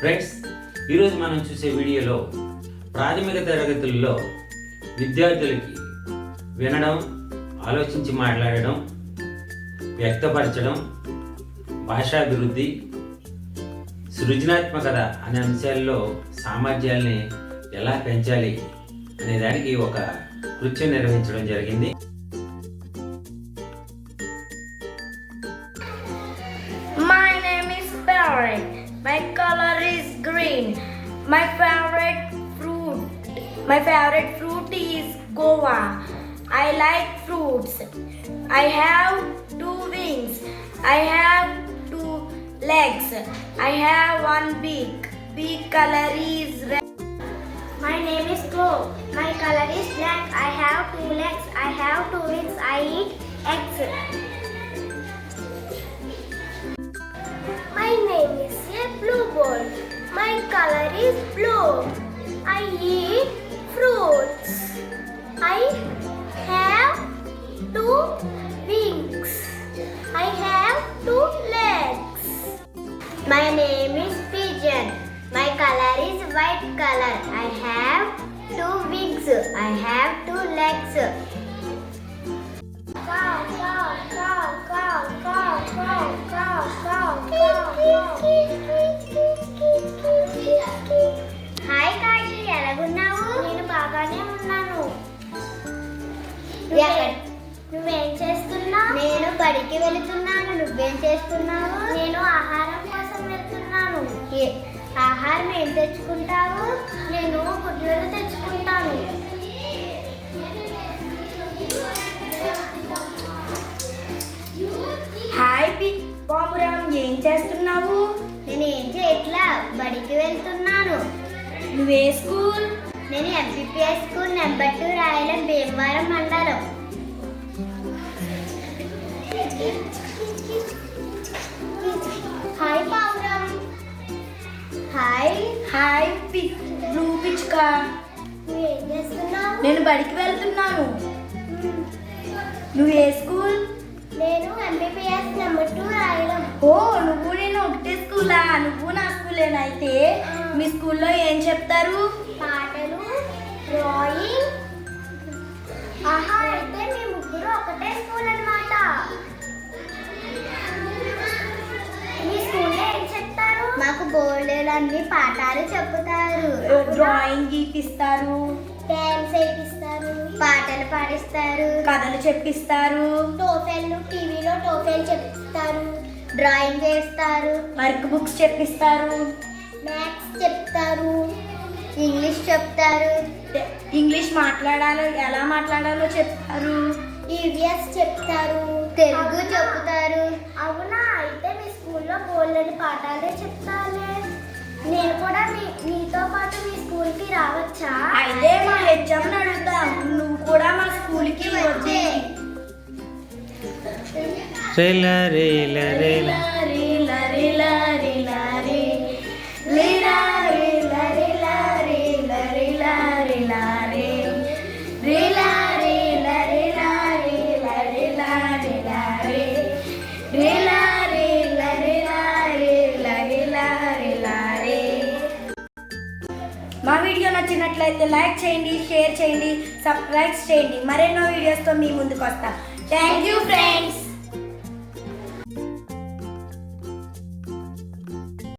Friends, ఈరోజు మనం చూసే వీడియోలో ప్రాథమిక తరగతుల్లో విద్యార్థులకి వినడం, ఆలోచించి మాట్లాడడం, వ్యక్తపరచడం, భాషాభివృద్ధి, సృజనాత్మకత అనే అంశాల్లో సామర్థ్యాల్ని ఎలా పెంచాలి అనే దానికి ఒక కృత్యం నిర్వహించడం జరిగింది. My name is Barrett. My color is green. My favorite fruit is guava. I like fruits. I have 2 wings. I have 2 legs. I have one beak. Beak color is red. My name is Chloe. My color is black. I have 2 legs. I have 2 wings. I eat eggs. My name is a blue ball. My color is blue. I eat fruits. I have 2 wings. I have 2 legs. My name is Pigeon. My color is white color. I have 2 wings. I have 2 legs. Cow, cow, cow, cow, cow, cow, cow, cow, hi Kashi, ఎలాగున్నావు? నేను బాగానే ఉన్నాను. నువ్వేం చేస్తున్నావు? నేను బడికి వెళుతున్నాను. నువ్వేం చేస్తున్నావు? నేను ఆహారం కోసం వెళ్తున్నాను. ఆహారం ఏం తెచ్చుకుంటావు? నేను గుడ్లను తెచ్చుకుంటాను. హాయ్ పామురామ్, ఏం చేస్తున్నావు? నేను ఏం చేయట్లా, బడికి వెళ్తున్నాను. నువ్వే స్కూల్? నేను ఎంపీపీఎస్ స్కూల్ నెంబర్ 2 రాయలం, భీమవరం మండలం. హాయ్ పావురామ్. హాయ్ హాయ్ బ్లూ పిచ్చుక, నువ్వేం చేస్తున్నావు? నేను బడికి వెళ్తున్నాను. నువ్వే స్కూల్? నేను ఎంబీబీఎస్ నెంబర్ 2 రాయడం. ఓ, నువ్వు నేను ఒకటే స్కూలా? నువ్వు నా స్కూలేనా? అయితే మీ స్కూల్లో ఏం చెప్తారు? పాటలు, డ్రాయింగ్. ఆహా, అయితే మీ ముగ్గురు ఒకటే స్కూల్ అన్నమాట. మీ స్కూల్లో ఏం చెప్తారు? మాకు బోర్డులన్నీ పాఠాలు చెప్తారు. డ్రాయింగ్ గీపిస్తారు, డాన్స్ వేయిస్తారు, పాటలు పాడిస్తారు, కథలు చెప్పిస్తారు, టోఫెల్లు టీవీలో టోఫెల్ చెప్తారు, డ్రాయింగ్ వేస్తారు, వర్క్ బుక్స్ చెప్పిస్తారు, మ్యాథ్స్ చెప్తారు, ఇంగ్లీష్ చెప్తారు, ఇంగ్లీష్ ఎలా మాట్లాడాలో చెప్తారు, ఈవిఎస్ చెప్తారు, తెలుగు చెప్తారు. అవునా, అయితే మీ స్కూల్లో బోల్డెని పాఠాలే చెప్తారులే. నేను కూడా మీతో పాటు మీ స్కూల్కి రావచ్చా? అయితే మా హెచ్ఎంని అడుగుతాం, నువ్వు కూడా మా స్కూల్కి వచ్చే. రేలా రేలా రేలా రేలా రేలా రేలా రే రేలా రేలా రేలా రేలా రేలా రేలా రే రేలా రేలా రేలా రేలా రేలా రేలా రే రేలా రేలా రేలా రేలా రేలా రేలా రే. మా వీడియో నచ్చినట్లయితే లైక్ చేయండి, షేర్ చేయండి, సబ్స్క్రైబ్ చేయండి. మరెన్నో వీడియోస్తో మీ ముందుకు వస్తా. Thank you friends.